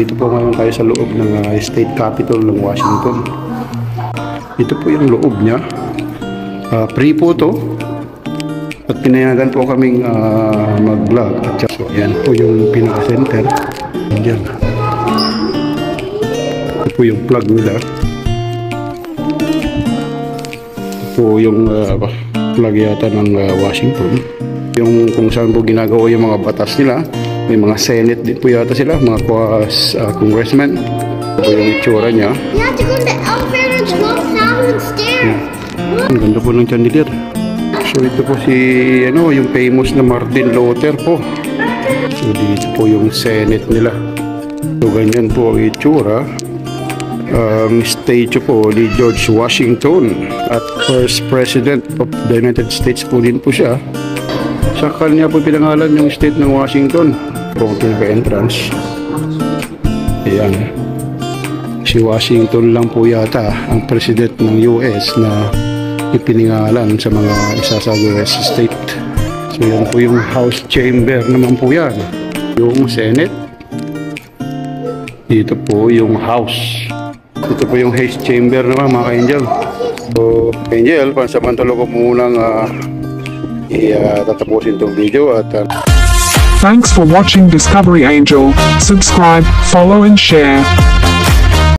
Dito po ngayon tayo sa loob ng State Capitol ng Washington. Ito po yung loob niya. Free po to. At pinayagan po kaming mag-vlog. So, yan po yung pinaka-center. Yan. Ito po yung plug nila. Ito po yung plug yata ng Washington. Yung kung saan po ginagawa yung mga batas nila. May mga Senate din po yata sila, mga congressmen. Ito po yung itsura niya. You have to go to the elevator 12,000 stairs. Ang ganda po ng chandelier. So ito po si yung famous na Martin Luther po. So dito po yung Senate nila. So ganyan po ang itsura. Statue po ni George Washington at first president of the United States po din po siya. Sa kanya po pinangalan yung state ng Washington. Kung pinaka-entrance. Ayan. Si Washington lang po yata ang president ng US na ipiningalan sa mga isa sa US state. So yan po yung House Chamber naman po yan. Yung Senate. Dito po yung House. Ito po yung House Chamber naman mga ka-Angel. So Angel, pansamantala ko munang tatapusin itong video at Thanks for watching Discovery Angel. Subscribe, follow and share.